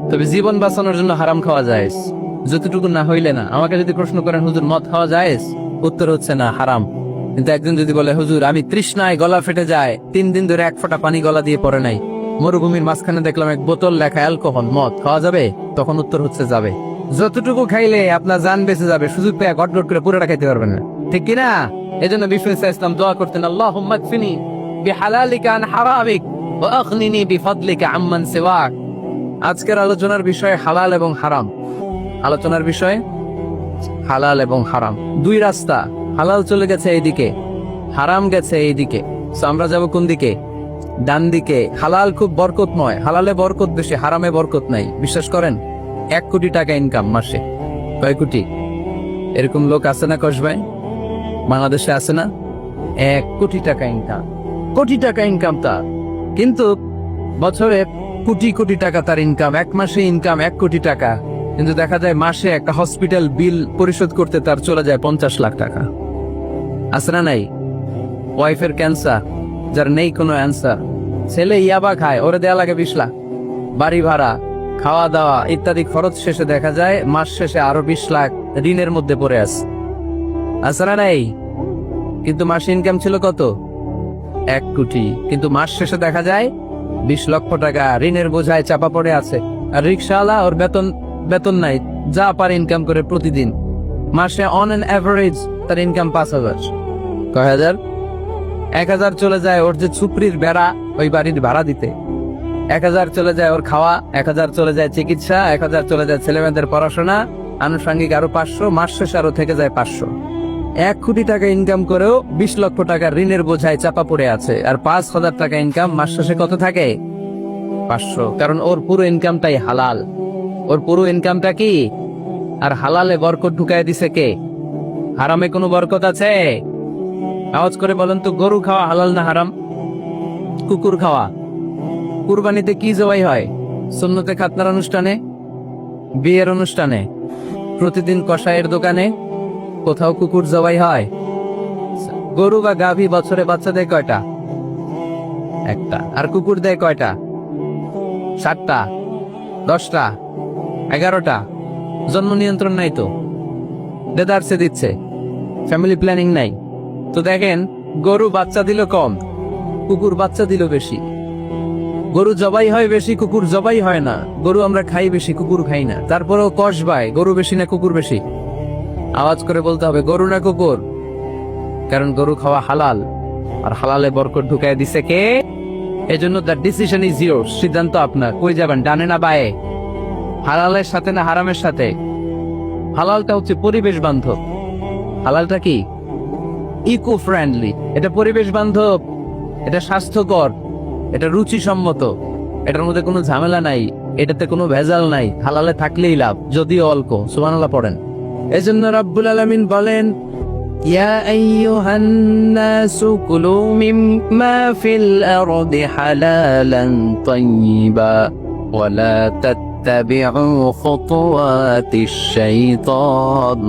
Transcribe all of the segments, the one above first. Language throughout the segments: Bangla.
তবে জীবন বাঁচানোর জন্য হারাম খাওয়া যায়, যতটুকু না হইলে না। আমাকে যদি প্রশ্ন করেন হুজুর মদ খাওয়া যায়, উত্তর হচ্ছে না, হারাম। কিন্তু একজন যদি বলে হুজুর আমি তৃষ্ণায় গলা ফেটে যায়, 3 দিন ধরে এক ফোঁটা পানি গলা দিয়ে পড়ে নাই, মরুভূমির মাঝখানে দেখলাম এক বোতল লেখা অ্যালকোহল, মদ খাওয়া যাবে? তখন উত্তর হচ্ছে যাবে। যতটুকু খাইলে আপনার জান বেঁচে যাবে, সুযোগ পেয়ে গটগট করে পুরোটা খাইতে পারবেন না, ঠিক কিনা? এজন্য বিষ্ণু ইসলাম দোয়া করতেন, আল্লাহুম্মা কফিনি বিহালালিকা আন হারামিক ওয়া আগনিনি বিফাদলিকা আম্মান সিওয়াক। আজকের আলোচনার বিষয় হালাল এবং হারাম। আলোচনার বিষয় হালাল এবং হারাম, দুই রাস্তা। হালাল চলে গেছে এইদিকে, হারাম গেছে এইদিকে। তো আমরা যাব কোন দিকে? ডান দিকে। হালাল খুব বরকতময়, হালালে বরকত বেশি, হারামে বরকত নাই। বিশ্বাস করেন, 1 কোটি টাকা ইনকাম মাসে। কয় কোটি? এরকম লোক আছে না কস ভাই? বাংলাদেশে আছে না? 1 কোটি টাকা ইনকাম, কোটি টাকা ইনকাম তার। কিন্তু বছরে কোটি কোটি টাকা তার ইনকাম, 1 মাসে ইনকাম 1 কোটি টাকা। কিন্তু দেখা যায় মাসে একটা হসপিটাল বিল পরিশোধ করতে তার চলে যায় 50 লাখ টাকা। আছে না নাই? ওয়াইফের ক্যান্সার, যার নেই কোনো অ্যান্সার। ছেলে ইয়াবা খায়, ওরে দেয়া লাগে 20 লাখ। বাড়ি ভাড়া, খাওয়া দাওয়া ইত্যাদি খরচ শেষে দেখা যায় মাস শেষে আরো 20 লাখ ঋণের মধ্যে পড়ে আছে না নাই? কিন্তু মাসে ইনকাম ছিল কত? 1 কোটি। কিন্তু মাস শেষে দেখা যায় 20 লক্ষ টাকা ঋণের বোঝায় চাপা পড়ে আছে। আর রিক্সাওয়ালা, ওর বেতন নাই, যা পারে ইনকাম করে প্রতিদিন। মাসে অন এন অ্যাভারেজ তার ইনকাম 5,000। কয় হাজার? 1,000 চলে যায় ওর যে সুপ্রির বেড়া, ওই বাড়ির ভাড়া দিতে। 1,000 চলে যায় ওর খাওয়া, 1,000 চলে যায় চিকিৎসা, 1,000 চলে যায় ছেলেমেয়েদের পড়াশোনা, আনুষঙ্গিক আরো 500, মাস শেষে আরো থেকে যায় 500। 1 কোটি টাকা ইনকাম করেও 20 লক্ষ টাকা ঋণের বোঝায় চাপা পড়ে আছে। আর 5,000 টাকা ইনকাম, মাস শেষে কত থাকে? 500। কারণ ওর পুরো ইনকামটাই হালাল। ওর পুরো ইনকামটা কি? আর হালালে বরকত ঢুকায় দিছে কে? হারামে কোনো বরকত আছে? আওয়াজ করে বলেন তো, গরু খাওয়া হালাল না হারাম? কুকুর খাওয়া? কুরবানিতে কি জবাই হয়? সুন্নতে খাতনার অনুষ্ঠানে, বিয়ের অনুষ্ঠানে, প্রতিদিন কসাইয়ের দোকানে, কোথাও কুকুর জবাই হয়? গরু বা গাভী বছরে বাচ্চা দেয় কয়টা? একটা। আর কুকুর দেয় কয়টা? 7টা, 10টা, 11টা। জন্ম নিয়ন্ত্রণ নাই তো, দেদারসে দিচ্ছে, ফ্যামিলি প্ল্যানিং নাই তো। দেখেন, গরু বাচ্চা দিল কম, কুকুর বাচ্চা দিল বেশি। গরু জবাই হয় বেশি, কুকুর জবাই হয় না। গরু আমরা খাই বেশি, কুকুর খাই না। তারপরেও কসবায় গরু বেশি না কুকুর বেশি? আওয়াজ করে বলতে হবে, গরু না কুকুর? কারণ গরু খাওয়া হালাল, আর হালালে বরকত ঢুকায় দিছে কে? এজন্য দ্য ডিসিশন ইজ ইয়োরস। সিদ্ধান্ত আপনার। কই যাবেন, ডানে না বায়ে? হালালের সাথে না হারামের সাথে? হালালটা হচ্ছে পরিবেশ বান্ধব। হালালটা কি? Eco friendly. এটা পরিবেশ বান্ধব, এটা স্বাস্থ্যকর, এটা রুচিসম্মত, এটার মধ্যে কোনো ঝামেলা নাই, এটাতে কোনো ভেজাল নাই। হালালে থাকলেই লাভ, যদিও অল্প। সুবহানাল্লাহ পড়েন। এজন্য রাব্বুল আলামিন বলেন, ইয়া আইয়ুহান নাসু কুলু মিম্মা ফিল আরদি হালালান তাইয়্যিবা ওয়া লা তাত্তাবিউ খুতুওয়াতিশ শাইতান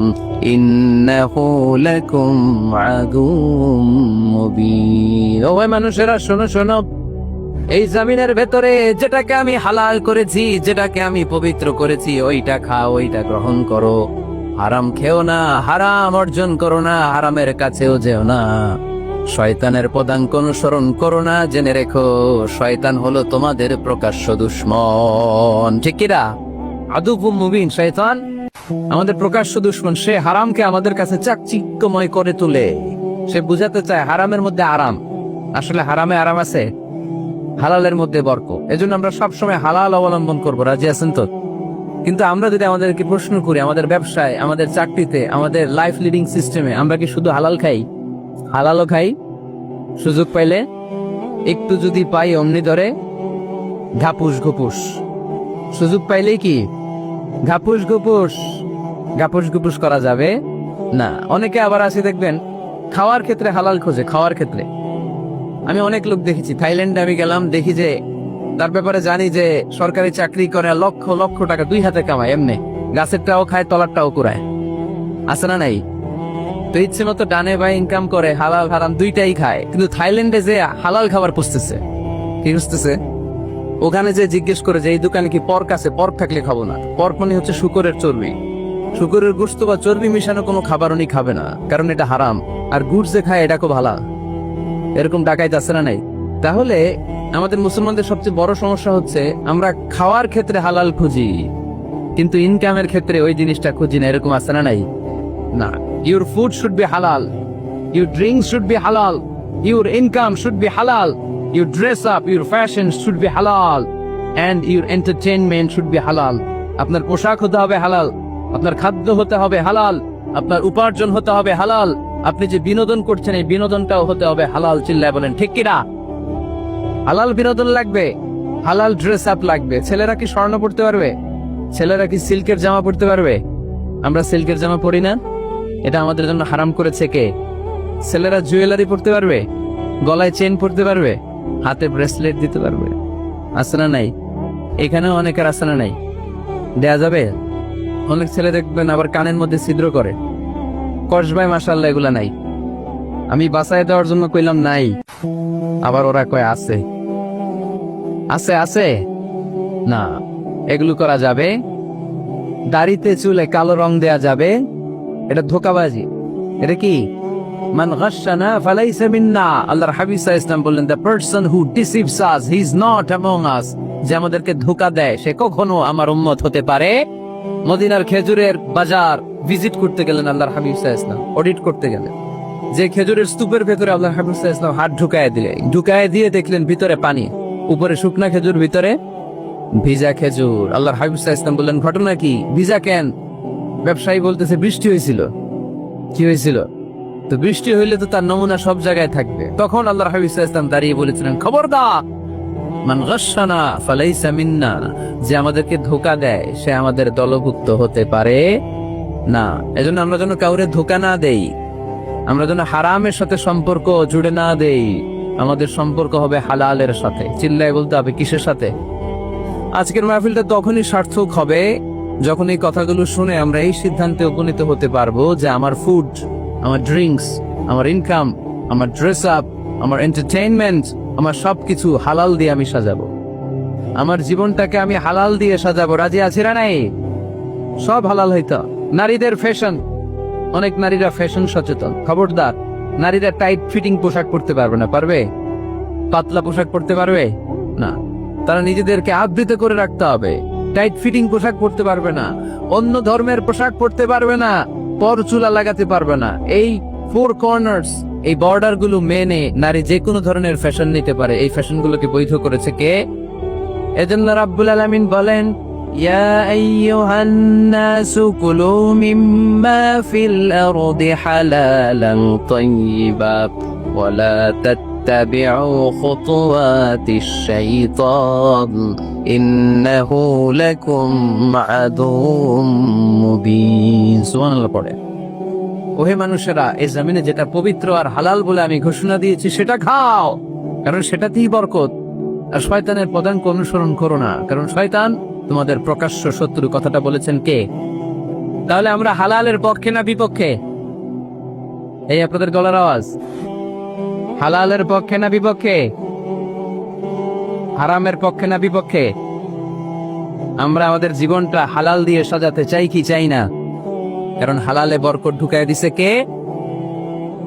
ইন্নাহু লাকুম আদুউম মুবিন। ও মানুষেরা, শোনো শোনো, এই জমিনের ভেতরে যেটাকে আমি হালাল করেছি, যেটাকে আমি পবিত্র করেছি, ওইটা খাও, ওইটা গ্রহণ করো। হারাম খেও না, হারাম অর্জন করো না, হারামের কাছেও যেও না। শয়তানের পদাঙ্ক অনুসরণ করো না। জেনে রেখো, শয়তান হলো তোমাদের প্রকাশ্য দুশমন। ঠিক কিনা? আদুউম মুবিন। শয়তান আমাদের প্রকাশ্য দুশমন। সে হারামকে আমাদের কাছে চাকচিক্যময় করে তোলে। সে বুঝাতে চায় হারামের মধ্যে আরাম। আসলে হারামে আরাম আছে, হালালের মধ্যে বরকত। এজন্য আমরা সবসময় হালাল অবলম্বন করবো। রাজি আছেন তো? কিন্তু আমরা যদি আমাদেরকে প্রশ্ন করি, আমাদের ব্যবসায়, আমাদের চাকরিতে, আমাদের লাইফ লিডিং সিস্টেমে আমরা কি শুধু হালাল খাই? হালালও খাই, সুযোগ পাইলে একটু যদি পাই অমনি ধরে ঘাপুস ঘুপুস। সুযোগ পাইলেই কি ঘাপুস ঘুপুস? ঘাপুস ঘুপুস করা যাবে না। অনেকে আবার আছে দেখবেন, খাওয়ার ক্ষেত্রে হালাল খোঁজে। খাওয়ার ক্ষেত্রে আমি অনেক লোক দেখেছি। থাইল্যান্ডে আমি গেলাম, দেখি যে তার ব্যাপারে জানি যে সরকারি চাকরি করে, লক্ষ লক্ষ টাকা 2 হাতে কামায়। এমনি গাছেরটাও খায়, তলারটাও কুড়ায়। আছে না নাই? তো ইচ্ছে মতো ডানে বাই ইনকাম করে, হালাল হারাম দুইটাই খায়। কিন্তু থাইল্যান্ডে যে হালাল খাবার পুষতেছে, কি বুঝতেছে? ওখানে যে জিজ্ঞেস করে যে এই দোকানে কি পর্ক আছে, পর্ক থাকলে খাবো না। পর্ক মানে হচ্ছে শূকরের চর্বি। শূকরের গোশত বা চর্বি মিশানো কোনো খাবার উনি খাবে না, কারণ এটা হারাম। আর গুড় যে খায় এটা খুব হালাল। এরকম ডাকাইত আছে না নাই? তাহলে আমাদের মুসলমানদের সবচেয়ে বড় সমস্যা হচ্ছে আমরা খাওয়ার ক্ষেত্রে হালাল খুঁজি, কিন্তু ইনকামের ক্ষেত্রে ওই জিনিসটা খুঁজি না। এরকম আছে না নাই? না, your food should be halal, your drinks should be halal, your income should be halal, your dress up, your fashion should be halal, and your entertainment should be halal. আপনার পোশাক হতে হবে হালাল, আপনার খাদ্য হতে হবে হালাল, আপনার উপার্জন হতে হবে হালাল, আপনি যে বিনোদন করছেন এই বিনোদনটাও হতে হবে হালাল। চিল্লায় বলেন ঠিক কিনা? হালাল বিনোদন লাগবে, হালাল ড্রেস আপ লাগবে। ছেলেরা কি স্বর্ণ পড়তে পারবে? ছেলেরা কি সিল্কের জামা পড়তে পারবে? আমরা সিল্কের জামা পরি না, এটা আমাদের জন্য হারাম করেছে কে? ছেলেরা জুয়েলারি পড়তে পারবে? গলায় চেন পড়তে পারবে? হাতে ব্রেসলেট দিতে পারবে? আছে না নাই? এখানেও অনেকের আছে না নাই? দেয়া যাবে? অনেক ছেলে দেখবেন আবার কানের মধ্যে ছিদ্র করে। কসবাই মাশাআল্লাহ এগুলা নাই। আমি বাসায় দেওয়ার জন্য কইলাম নাই, আবার ওরা কয় আছে। আছে আছে না, এগুলো করা যাবে? দাড়িতে চুলে কালো রং দেয়া যাবে? এটা ধোঁকাবাজি। এটা কি? মান গাশশানা ফালাইসা মিন্না। আল্লাহর হাবিব সাল্লাল্লাহু আলাইহি ওয়াসাল্লাম বললেন, the person who deceives us he is not among আস। যে আমাদেরকে ধোঁকা দেয় সে কখনো আমার উম্মত হতে পারে। মদিনার খেজুরের বাজার ভিজিট করতে গেলেন আল্লাহর হাবিব সাল্লাল্লাহু আলাইহি ওয়াসাল্লাম, অডিট করতে গেলেন। যে খেজুরের স্তূপের ভেতরে আল্লাহর হাবিব সাল্লাল্লাহু আলাইহি ওয়াসাল্লাম হাত ঢুকায় দিয়ে দেখলেন ভিতরে পানি, উপরে শুকনা খেজুর, ভিতরে ভিজা খেজুর। আল্লাহর হাবিব সাল্লাল্লাহু আলাইহি ওয়াসাল্লাম বললেন, ঘটনা কি? ভিজা কেন? ব্যবসায়ী বলতেছে বৃষ্টি হয়েছিল। কি হয়েছিল? তো বৃষ্টি হইলে তো তার নমুনা সব জায়গায় থাকবে। তখন আল্লাহর হাবিব সাল্লাল্লাহু আলাইহি ওয়াসাল্লাম দাঁড়িয়ে বলেছিলেন, খবরদার, মান গাশশানা ফালাইসা মিন্না। যে আমাদেরকে ধোঁকা দেয় সে আমাদের দলভুক্ত হতে পারে না। এজন্য আমরা যেন কাউরে ধোঁকা না দেই, আমরা যেন হারামের সাথে সম্পর্ক জুড়ে না দেই। আমাদের সম্পর্ক হবে হালালের সাথে। চিল্লায় বলতে হবে কিসের সাথে? আজকের মাহফিলটা তখনই সার্থক হবে যখন এই কথাগুলো শুনে আমরা এই সিদ্ধান্তে উপনীত হতে পারবো যে আমার ফুড, আমার ড্রিঙ্কস, আমার ইনকাম, আমার ড্রেস আপ, আমার এন্টারটেইনমেন্ট, আমার সবকিছু হালাল দিয়ে আমি সাজাবো। আমার জীবনটাকে আমি হালাল দিয়ে সাজাবো। রাজি আছি না নাই? সব হালাল হইতো। নারীদের ফ্যাশন, অনেক নারীরা ফ্যাশন সচেতন। খবরদার, নারীরা টাইট ফিটিং পোশাক পরতে পারবে না। পারবে? পাতলা পোশাক পরতে পারবে না। তারা নিজেদেরকে আবৃত করে রাখতে হবে। টাইট ফিটিং পোশাক পরতে পারবে না, অন্য ধর্মের পোশাক পরতে পারবে না, পরচুলা লাগাতে পারবে না। এই ফোর কর্নার্স, এই বর্ডার গুলো মেনে নারী যে কোনো ধরনের ফ্যাশন নিতে পারে। এই ফ্যাশন গুলোকে বৈধ করেছে কে? এজন্য রাব্বুল আলামিন বলেন, ইয়া আইয়ুহান নাসু কুলু মিম্মা ফিল আরদি হালালান তাইয়্যিবা ওয়া লা তাত্তাবিউ খুতুওয়াতিশ শাইতান ইন্নাহু লাকুম আদুউম মুবিন। সুবহানাল্লাহ পড়ে। ওহে মানুষেরা, এই জমিনে যেটা পবিত্র আর হালাল বলে আমি ঘোষণা দিয়েছি সেটা খাও, কারণ সেটাতেই বরকত। আর শয়তানের পদাঙ্ক অনুসরণ করো না, কারণ শয়তান তোমাদের প্রকাশ্য শত্রু। কথাটা বলেছেন কে? তাহলে আমরা হালালের পক্ষে না বিপক্ষে? এই আপনাদের গলার আওয়াজ। হালালের পক্ষে না বিপক্ষে? হারামের পক্ষে না বিপক্ষে? আমরা আমাদের জীবনটা হালাল দিয়ে সাজাতে চাই কি চাই না? কারণ হালালে বরকত ঢুকায় দিছে কে?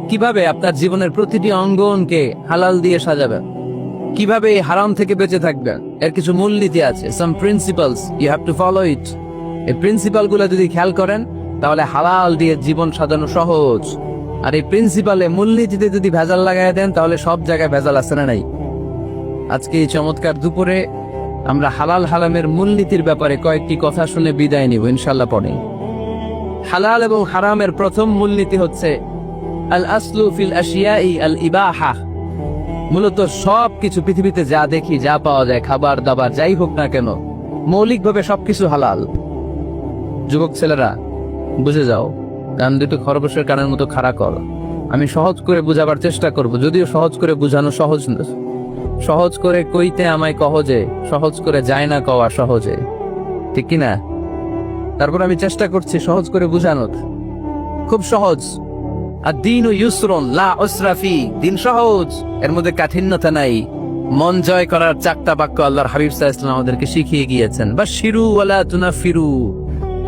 কিভাবে আপনার জীবনের প্রতিটি অঙ্গনকে হালাল দিয়ে সাজাবেন? কিভাবে এই হারাম থেকে বেঁচে থাকবেন? এর কিছু মূলনীতি আছে, some principles, you have to follow it. এই প্রিন্সিপাল গুলো যদি খেয়াল করেন তাহলে হালাল দিয়ে জীবন সাজানো সহজ। আর এই প্রিন্সিপালে, মূলনীতিতে যদি ভেজাল লাগাই দেন তাহলে সব জায়গায় ভেজাল আছে না নাই? আজকে এই চমৎকার দুপুরে আমরা হালাল হারামের মূলনীতির ব্যাপারে কয়েকটি কথা শুনে বিদায় নিব ইনশাআল্লাহ। পরে হালাল এবং হারামের প্রথম মূলনীতি হচ্ছে আল আসলু ফিল আশিয়াই আল ইবাহা। মূলত সব কিছু পৃথিবীতে যা দেখি, যা পাওয়া যায়, খাবার দাবার যাই হোক না কেন, মৌলিকভাবে সবকিছু হালাল। যুবক ছেলেরা বুঝে যাও, কান দুটো খরগোশের কানের মতো খাড়া কর। আমি সহজ করে বুঝাবার চেষ্টা করব, যদিও সহজ করে বুঝানো সহজ না। সহজ করে কইতে আমায় কহজে, সহজ করে যায় না কওয়া সহজে, ঠিক কিনা? তারপর আমি চেষ্টা করছি সহজ করে বুঝানোর। খুব সহজ। আর দিন ও ইউসরুন লা উসরা ফি, দিন সহজ, এর মধ্যে কাঠিন্যতা নাই। মন জয় করার 4টা বাক্য আল্লাহর হাবিব সাল্লাল্লাহু আলাইহি ওয়াসাল্লাম আমাদেরকে শিখিয়ে গিয়েছেন। বাশিরু ওয়ালা তুনাফিরু,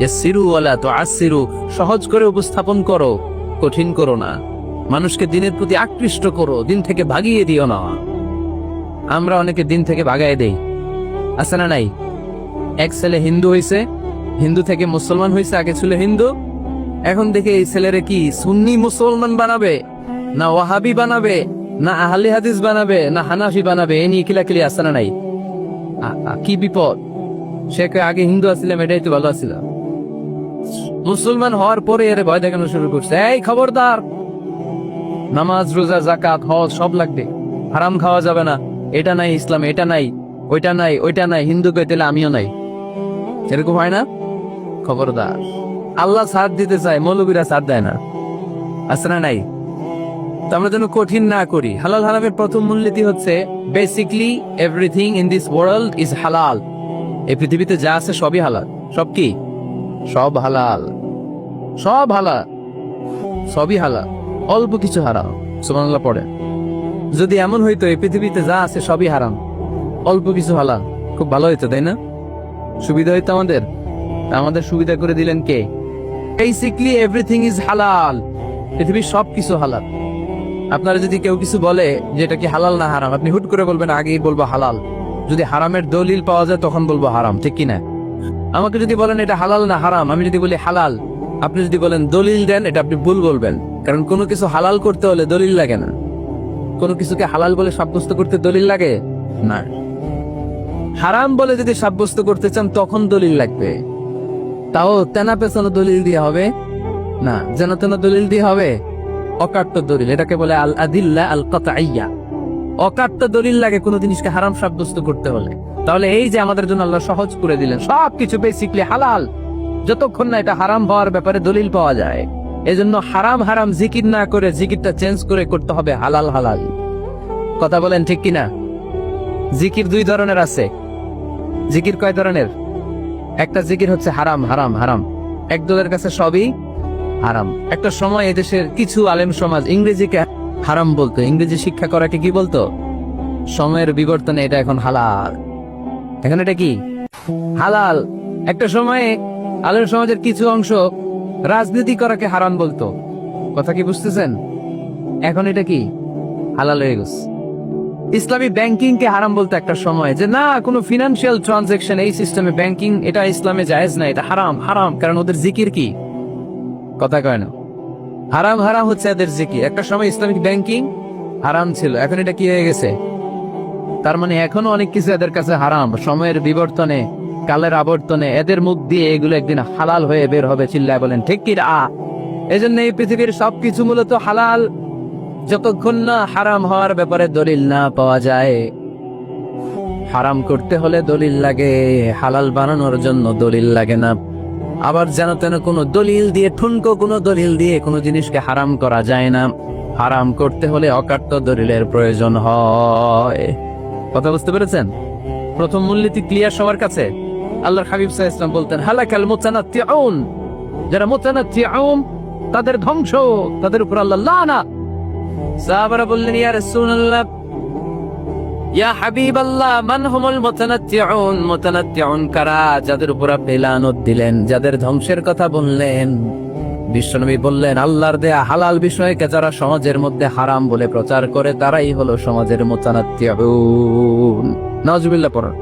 ইয়াসসিরু ওয়ালা তুআসসিরু। সহজ করে উপস্থাপন করো, কঠিন করো না। মানুষকে দিনের প্রতি আকৃষ্ট করো, দিন থেকে ভাগিয়ে দিও না। আমরা অনেকে দিন থেকে ভাগায় দেই, আছে না নাই? এক ছেলে হিন্দু হইছে, হিন্দু থেকে মুসলমান হইছে, আগে ছিল হিন্দু, এখন দেখে এই ছেলেরে কি সুন্নি মুসলমান বানাবে, না ওয়াহাবি বানাবে, না আহলে হাদিস বানাবে, না হানাফি বানাবে, এই নিয়ে কিলাকিলি, আছে না নাই? কি বিপদ! সে আগে হিন্দু আসছিলাম, এটাই তো ভালো আসছিল। মুসলমান হওয়ার পরে এর ভয় দেখানো শুরু করছে, এই খবরদার, নামাজ রোজা যাকাত হজ সব লাগবে, হারাম খাওয়া যাবে না, এটা নাই ইসলামে, এটা নাই, ওইটা নাই, ওইটা নাই, হিন্দু কে দিলে আমিও নাই। এরকম হয় না? খবরদার, আল্লাহ ছাড় দিতে চায়, মৌলবীরা ছাড় দেয় না, আছে না নাই? তো আমরা যেন কঠিন না করি। হালাল হারামের প্রথম মূলনীতি হচ্ছে basically everything in this world is হালাল। এই পৃথিবীতে যা আছে সবই হালাল। সব কি? সব হালাল, সব হালাল, সবই হালাল, অল্প কিছু হারাম। সুবহানাল্লাহ পড়ে। যদি এমন হইতো এই পৃথিবীতে যা আছে সবই হারাম, অল্প কিছু হালাল, খুব ভালো হইতো, তাই না? সুবিধা হইতো আমাদের। আমাদের সুবিধা করে দিলেন কে? বেসিকলি এভরিথিং ইজ হালাল, পৃথিবীর সবকিছু হালাল। আপনারা যদি কেউ কিছু বলে যে এটা কি হালাল না হারাম, আপনি হুট করে বলবেন আগেই বলবো হালাল। যদি হারামের দলিল পাওয়া যায় তখন বলবো হারাম, ঠিক কিনা? আমাকে যদি বলেন এটা হালাল না হারাম, আমি যদি বলি হালাল, আপনি যদি বলেন দলিল দেন, এটা আপনি ভুল বলবেন। কারণ কোনো কিছু হালাল করতে হলে দলিল লাগে না। কোনো কিছুকে হালাল বলে সাব্যস্ত করতে দলিল লাগে না। হারাম বলে যদি সাব্যস্ত করতে চান তখন দলিল লাগবে, তাও তেনা পেছানো দলিল দিয়ে হবে না, যেন তেন দলিল দিয়ে হবে। অকাট্য দলিল, এটাকে বলে আল আদিল্লা আল কাতঈয়া। অকাট্য দলিল লাগে কোনো জিনিসকে হারাম সাব্যস্ত করতে হলে। তাহলে এই যে আমাদের জন্য আল্লাহ সহজ করে দিলেন, সবকিছু বেসিকলি হালাল, যতক্ষণ না এটা হারাম হওয়ার ব্যাপারে দলিল পাওয়া যায়। এজন্য হারাম হারাম জিকির না করে জিকিরটা চেঞ্জ করে করতে হবে হালাল হালাল। কথা বলেন ঠিক কিনা? জিকির 2 ধরনের আছে। জিকির কয় ধরনের? একটা জিকির হচ্ছে হারাম হারাম হারাম, একদলের কাছে সবই হারাম। একটা সময় এদেশের কিছু আলেম সমাজ ইংরেজিকে হারাম বলতো, ইংরেজি শিক্ষা করাকে কি বলতো? সময়ের বিবর্তনে এটা এখন হালাল। এখন এটা কি? হালাল। একটা সময়ে আলেম সমাজের কিছু অংশ রাজনীতি করাকে হারাম বলতো। কথা কি বুঝতেছেন? এখন এটা কি? হালাল হয়ে গেছে। ইসলামী ব্যাংকিং কে হারাম বলতো একটা সময়, যে না কোনো ফিনান্সিয়াল ট্রানজাকশন এই সিস্টেমে ব্যাংকিং এটা ইসলামে জায়েজ না, এটা হারাম হারাম, কারণ ওদের জিকির কি? কথা কয় না। হারাম হারাম হচ্ছে এদের জিকির। একটা সময় ইসলামিক ব্যাংকিং হারাম ছিল, এখন এটা কি হয়ে গেছে? তার মানে এখনো অনেক কিছু এদের কাছে হারাম। সময়ের বিবর্তনে, কালের আবর্তনে এদের মুখ দিয়ে এগুলো একদিন হালাল হয়ে বের হবে। চিল্লায় বলেন ঠিক কি না? এজন্য এই পৃথিবীর সবকিছু মূলত হালাল, যতক্ষণ না হারাম হওয়ার ব্যাপারে দলিল না পাওয়া যায়। হারাম করতে হলে দলিল লাগে, হালাল বানানোর জন্য দলিল লাগে না। আবার যেন তেন কোনো দলিল দিয়ে, ঠুনকো কোনো দলিল দিয়ে কোনো জিনিসকে হারাম করা যায় না। হারাম করতে হলে অকাট্য দলিলের প্রয়োজন হয়। কথা বুঝতে পেরেছেন? প্রথম মূলনীতি ক্লিয়ার সবার কাছে? আল্লাহর হাবিব সাল্লাল্লাহু আলাইহি ওয়াসাল্লাম বলতেন হালাকাল মুতানাত্তিউন, যারা মুতানাত্তিউন তাদের ধ্বংস, তাদের উপর আল্লাহ লানাত। সাহাবারা বললেন ইয়া রাসূলুল্লাহ, ইয়া হাবিবাল্লাহ, মান হুমুল মুতানাত্তিউন? মুতানাত্তিউন কারা, যাদের উপর আপনি লানত দিলেন, যাদের ধ্বংসের কথা বললেন? বিশ্বনবী বললেন আল্লাহর দেয়া হালাল বিষয়কে যারা সমাজের মধ্যে হারাম বলে প্রচার করে তারাই হলো সমাজের মুতানাত্তিউন। নাউজুবিল্লাহ পড়ুন।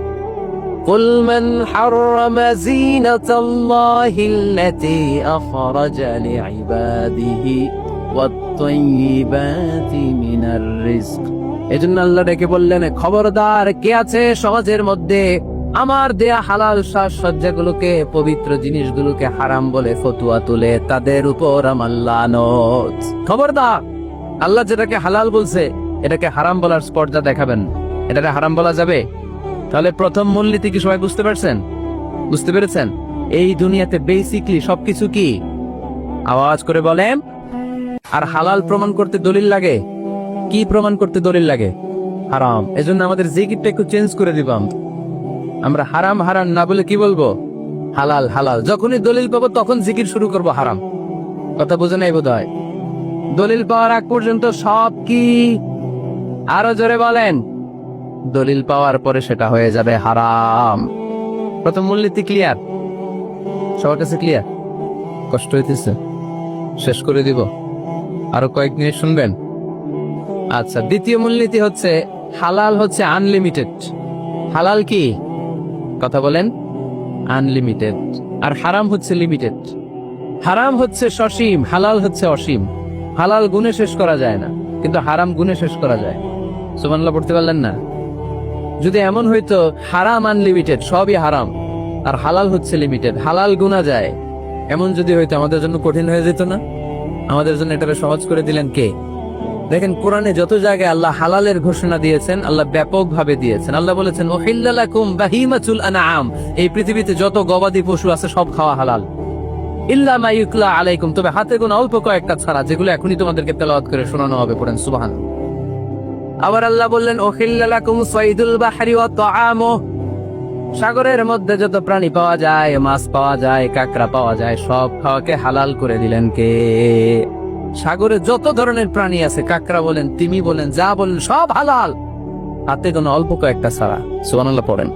قل من حرم زينة الله التي أخرج لعباده والطيبات من الرزق। এজন্য আল্লাহ ডেকে বললেন খবরদার, কে আছে সমাজের মধ্যে আমার দেয়া হালাল সাজসজ্জাগুলোকে, পবিত্র জিনিসগুলোকে হারাম বলে ফতুয়া তুলে, তাদের উপর আমার লানত। খবরদার, আল্লাহ যেটাকে হালাল বলছে এটাকে হারাম বলার স্পর্ধা দেখাবেন। এটাকে হারাম বলা যাবে? তাহলে প্রথম মূলনীতি কি সবাই বুঝতে পারছেন? বুঝতে পেরেছেন? এই দুনিয়াতে বেসিকলি সবকিছু কি? আওয়াজ করে বলেন। আর হালাল প্রমাণ করতে দলিল লাগে। কি প্রমাণ করতে দলিল লাগে? হারাম। এজন্য আমাদের জিকিরটা একটু চেঞ্জ করে দিবাম। আমরা হারাম হারাম না বলে কি বলবো? হালাল হালাল। যখনই দলিল পাবো তখন জিকির শুরু করব হারাম। কথা বুঝে নাই বোধহয়? দলিল পাওয়ার আগ পর্যন্ত সব কি? আরো জোরে বলেন। দলিল পাওয়ার পরে সেটা হয়ে যাবে হারাম। প্রথম মূলনীতি ক্লিয়ার? সবার কাছে ক্লিয়ার? কষ্ট হইতেছে? শেষ করে দিব, আরো কয়েক মিনিট শুনবেন? আচ্ছা, দ্বিতীয় মূলনীতি হচ্ছে হালাল হচ্ছে আনলিমিটেড। হালাল কি? কথা বলেন। আনলিমিটেড। আর হারাম হচ্ছে লিমিটেড। হারাম হচ্ছে সসীম, হালাল হচ্ছে অসীম। হালাল গুণে শেষ করা যায় না, কিন্তু হারাম গুণে শেষ করা যায়। সুবহানাল্লাহ পড়তে পারলেন না? যদি এমন হইতো হারাম আনলিমিটেড, সবই হারাম, আর হালাল হচ্ছে লিমিটেড, হালাল গুণা যায়, এমন যদি হইতো আমাদের জন্য কঠিন হয়ে যেত না? আমাদের জন্য এটাকে সহজ করে দিলেন কে? দেখেন কোরআনে যত জায়গায় আল্লাহ হালালের ঘোষণা দিয়েছেন, আল্লাহ ব্যাপক ভাবে দিয়েছেন। আল্লাহ বলেছেন উহিল্লা লাকুম বাহিমাতুল আনআম, এই পৃথিবীতে যত গবাদি পশু আছে সব খাওয়া হালাল, ইল্লা মা ইউকলা আলাইকুম, তবে হাতে গোনা অল্প কয়েকটা ছাড়া, যেগুলো এখনই তোমাদেরকে তেলাওয়াত করে শোনানো হবে। পড়েন সুবহানাল্লাহ। আবার আল্লাহ বললেন উহিল্লা লাকুম সাইদুল বাহরি ওয়া তাআমু, সাগরের মধ্যে যত প্রাণী পাওয়া যায়, মাছ পাওয়া যায়, কাঁকড়া পাওয়া যায়, সব খাওয়াকে হালাল করে দিলেন কে? সাগরে যত ধরনের প্রাণী আছে, কাঁকড়া বলেন, তিমি বলেন, যা বলেন, সব হালাল, হাতে কোনো অল্প কয়েকটা ছাড়া। সুবহানাল্লাহ পড়েন।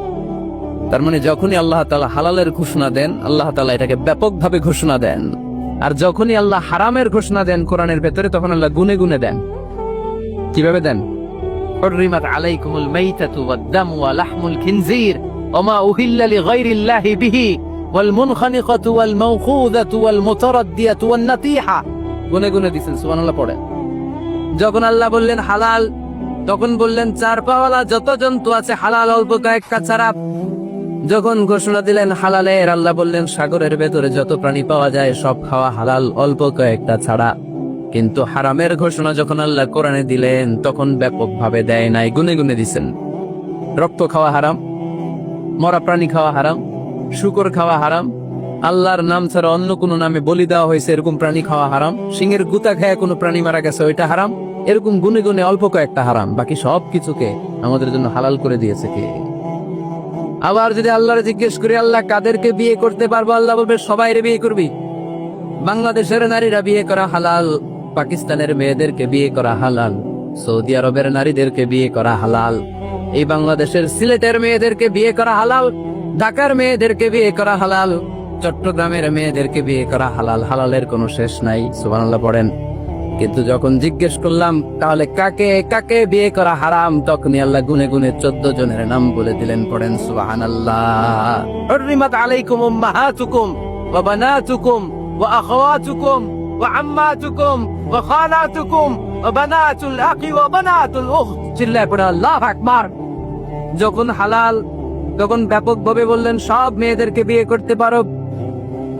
তার মানে যখনই আল্লাহ তাআলা হালালের ঘোষণা দেন, আল্লাহ তাআলা এটাকে ব্যাপকভাবে ঘোষণা দেন। আর যখনই আল্লাহ হারামের ঘোষণা দেন কোরআনের ভেতরে, তখন আল্লাহ গুনে গুনে দেন। কিভাবে দেন? হুররিমাত আলাইকুমুল মাইতাতু ওয়াদ-দামু ওয়া লাহমুল খিনজির ওয়া মা উহিল্লা লিগাইরিল্লাহি বিহি ওয়াল মুনখানিকাতু ওয়াল মাওখুযাতু ওয়াল মুতারাদ্দিয়াতু ওয়ান নাতিহা, গুনে গুনে দিয়েছেন। সুবহানাল্লাহ পড়েন। যখন আল্লাহ বললেন হালাল, তখন বললেন চার পাওয়ালা যত জন্তু আছে হালাল, অল্প কয়েকটা ছাড়া। যখন ঘোষণা দিলেন হালালের, আল্লাহ বললেন সাগরের ভেতরে যত প্রাণী পাওয়া যায় সব খাওয়া হালাল, অল্প কয়েকটা ছাড়া। কিন্তু হারামের ঘোষণা যখন আল্লাহ কোরআনে দিলেন, তখন ব্যাপকভাবে দেয় নাই, গুনে গুনে দিছেন। রক্ত খাওয়া হারাম, মরা প্রাণী খাওয়া হারাম, শূকর খাওয়া হারাম, আল্লাহর নাম ছাড়া অন্য কোন নামে বলি দেওয়া হয়েছে এরকম প্রাণী খাওয়া হারাম, সিংহের গুতা খায় কোনো প্রাণী মারা গেছে ওইটা হারাম। এরকম গুনে গুনে অল্প কয়েকটা হারাম, বাকি সব কিছুকে আমাদের জন্য হালাল করে দিয়েছে কে? আবার যদি আল্লাহরে জিজ্ঞেস করি আল্লাহ কাদেরকে বিয়ে করতে পারবো, আল্লাহ বলবে সবাইরে বিয়ে করবি। বাংলাদেশের নারীরা বিয়ে করা হালাল, পাকিস্তানের মেয়েদেরকে বিয়ে করা হালাল, সৌদি আরবের নারীদেরকে বিয়ে করা হালাল, এই বাংলাদেশের সিলেটের মেয়েদেরকে বিয়ে করা হালাল, ঢাকার মেয়েদেরকে বিয়ে করা হালাল, চট্টগ্রামের মেয়েদেরকে বিয়ে করা হালাল। হালালের কোনো শেষ নাই। সুবহানাল্লাহ পড়েন। কিন্তু যখন জিজ্ঞেস করলাম তাহলে কাকে কাকে বিয়ে করা হারাম, তখনই আল্লাহ গুনে গুনে 14 জনের নাম বলে দিলেন। পড়েন সুবহানাল্লাহ। হুররিমাত আলাইকুম উম্মাহাতুকুম ওয়া বানাতুকুম ওয়া আখাওয়াতুকুম ওয়া আম্মাতুকুম ওয়া খালাতুকুম ওয়া বানাতুল আখি ওয়া বানাতুল উখত। চিল্লায় পড়ে আল্লাহু আকবার। যখন হালাল, তখন ব্যাপকভাবে বললেন সব মেয়েদেরকে বিয়ে করতে পারো।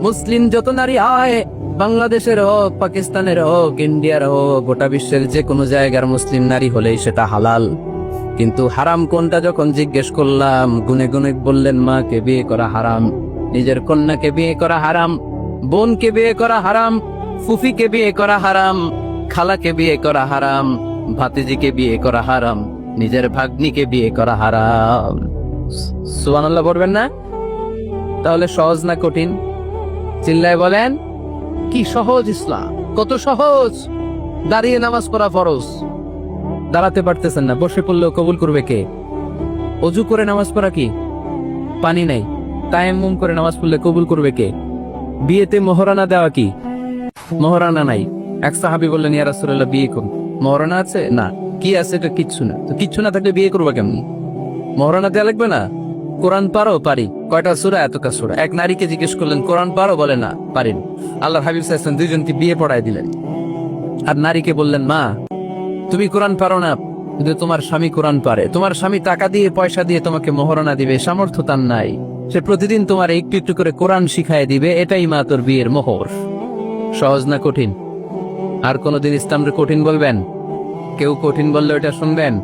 মুসলিম যত নারী হয়, বাংলাদেশের হোক, পাকিস্তানের হোক, ইন্ডিয়ার হোক, গোটা বিশ্বের যে কোনো জায়গার মুসলিম নারী হলেই সেটা হালাল। কিন্তু হারাম কোনটা যখন জিজ্ঞেস করলাম, গুনে গুনে বললেন মাকে বিয়ে করা হারাম, নিজের কন্যাকে বিয়ে করা হারাম, বোনকে বিয়ে করা হারাম, ফুফিকে বিয়ে করা হারাম, খালাকে বিয়ে করা হারাম, ভাতিজিকে বিয়ে করা হারাম, নিজের ভাগ্নিকে বিয়ে করা হারাম। সুবহানাল্লাহ পড়বেন না? তাহলে সহজ না কঠিন? চিল্লায় বলেন। কি সহজ ইসলাম, কত সহজ। দাঁড়িয়ে নামাজ পড়া ফরজ, দাঁড়াতে পারতেছেন না, বসে পড়লেও কবুল করবে কে? অজু করে নামাজ পড়া কি? পানি নাই, তায়াম্মুম করে নামাজ পড়লে কবুল করবে কে? বিয়েতে মোহরানা দেওয়া কি? মোহরানা নাই। এক সাহাবী বললেন ইয়া রাসূলুল্লাহ বিয়ে করুন, মোহরানা আছে? না। কি আছে? এটা কিচ্ছু না। তো কিচ্ছু না থাকলে বিয়ে করবো কেমন? মোহরানা দেওয়া লাগবে না? কোরআন পারো? পারি। কয়টা সূরা? এতটা সূরা। এক নারীকে জিজ্ঞেস করলেন কোরআন পারো? বলে না, পারি না। আল্লাহর হাবিব সাল্লাল্লাহু আলাইহি ওয়াসাল্লাম দুইজনকে বিয়ে পড়ায় দিলেন। আর নারীকে বললেন মা তুমি কোরআন পারো না, কিন্তু তোমার স্বামী কোরআন পারে, তোমার স্বামী টাকা দিয়ে পয়সা দিয়ে তোমাকে মোহরানা দিবে, সামর্থ্য তার নাই, সে প্রতিদিন তোমার একটু একটু করে কোরআন শিখায় দিবে, এটাই মা তোর বিয়ের মোহর। সহজ না কঠিন? আর কোনদিন ইসলামকে কঠিন বলবেন? কেউ কঠিন বললে ওটা শুনবেন?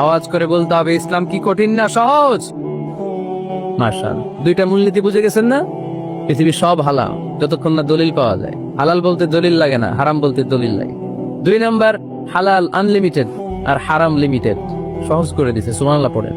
আওয়াজ করে বলতে হবে ইসলাম কি কঠিন না সহজ? মাশাআল্লাহ। দুইটা মূলনীতি বুঝে গেছেন না? পৃথিবী সব হালাল যতক্ষণ না দলিল পাওয়া যায়। হালাল বলতে দলিল লাগে না, হারাম বলতে দলিল লাগে। 2 নাম্বার, হালাল আনলিমিটেড আর হারাম লিমিটেড। সহজ করে দিছে। সুবহানাল্লাহ পড়েন।